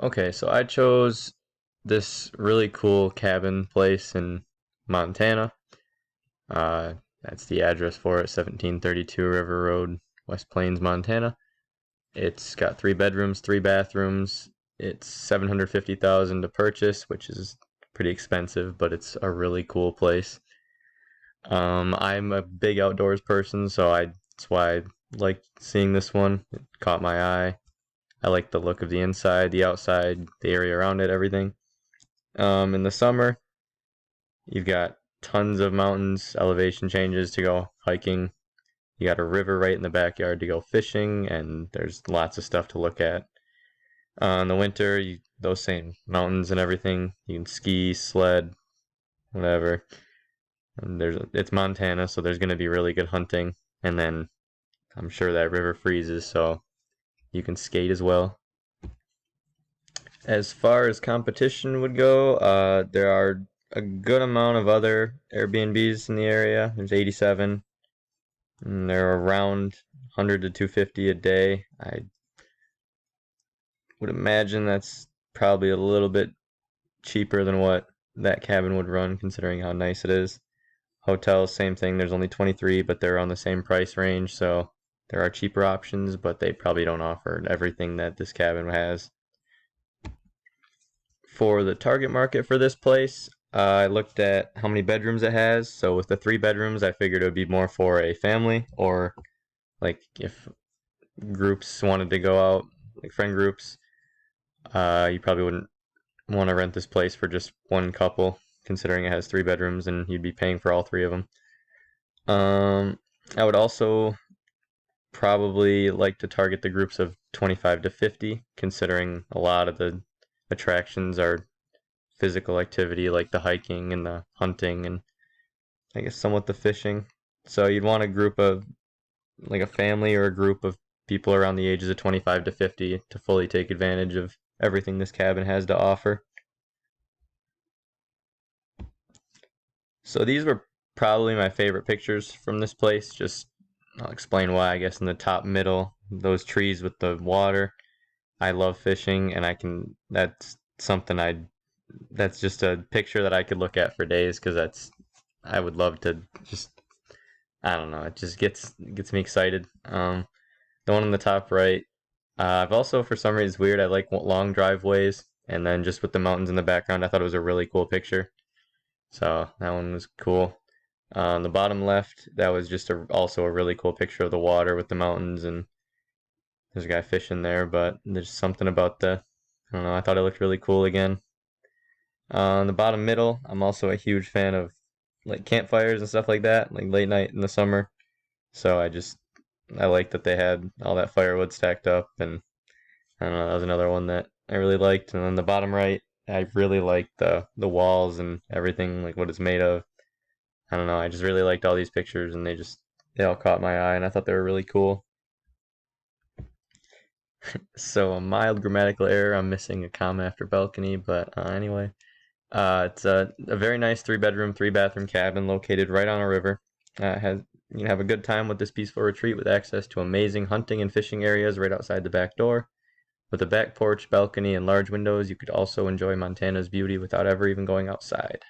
Okay, so I chose this really cool cabin place in Montana. That's the address for it, 1732 River Road, West Plains, Montana. It's got 3 bedrooms, 3 bathrooms. It's 750,000 to purchase, which is pretty expensive, but it's a really cool place. I'm a big outdoors person, so that's why I like seeing this one. It caught my eye. I like the look of the inside, the outside, the area around it, everything. In the summer, you've got tons of mountains, elevation changes to go hiking. You got a river right in the backyard to go fishing, and there's lots of stuff to look at. In the winter, those same mountains and everything. You can ski, sled, whatever. And it's Montana, so there's going to be really good hunting. And then I'm sure that river freezes, so you can skate as well. As far as competition would go, there are a good amount of other Airbnbs in the area. There's 87, and they're around 100 to 250 a day. I would imagine that's probably a little bit cheaper than what that cabin would run, considering how nice it is. Hotels, same thing. There's only 23, but they're on the same price range, so there are cheaper options, but they probably don't offer everything that this cabin has. For the target market for this place, I looked at how many bedrooms it has. So with the 3 bedrooms, I figured it would be more for a family, or like if groups wanted to go out, like friend groups. You probably wouldn't want to rent this place for just one couple, considering it has 3 bedrooms and you'd be paying for all 3 of them. I would also probably like to target the groups of 25 to 50, considering a lot of the attractions are physical activity like the hiking and the hunting and I guess somewhat the fishing. So you'd want a group of like a family or a group of people around the ages of 25 to 50 to fully take advantage of everything this cabin has to offer. So these were probably my favorite pictures from this place. Just I'll explain why. I guess in the top middle, those trees with the water. I love fishing, and that's something that's just a picture that I could look at for days because I would love to just, I don't know, it just gets me excited. The one on the top right, I've also, for some reason, it's weird, I like long driveways, and then just with the mountains in the background, I thought it was a really cool picture. So that one was cool. On the bottom left, that was just also a really cool picture of the water with the mountains, and there's a guy fishing there, but there's something about I don't know, I thought it looked really cool again. On the bottom middle, I'm also a huge fan of like campfires and stuff like that, like late night in the summer. So I like that they had all that firewood stacked up, and I don't know, that was another one that I really liked. And then the bottom right, I really liked the walls and everything, like what it's made of. I don't know, I just really liked all these pictures, and they all caught my eye, and I thought they were really cool. So a mild grammatical error, I'm missing a comma after balcony, but anyway. It's a very nice 3 bedroom, 3 bathroom cabin located right on a river. You can have a good time with this peaceful retreat with access to amazing hunting and fishing areas right outside the back door. With a back porch, balcony, and large windows, you could also enjoy Montana's beauty without ever even going outside.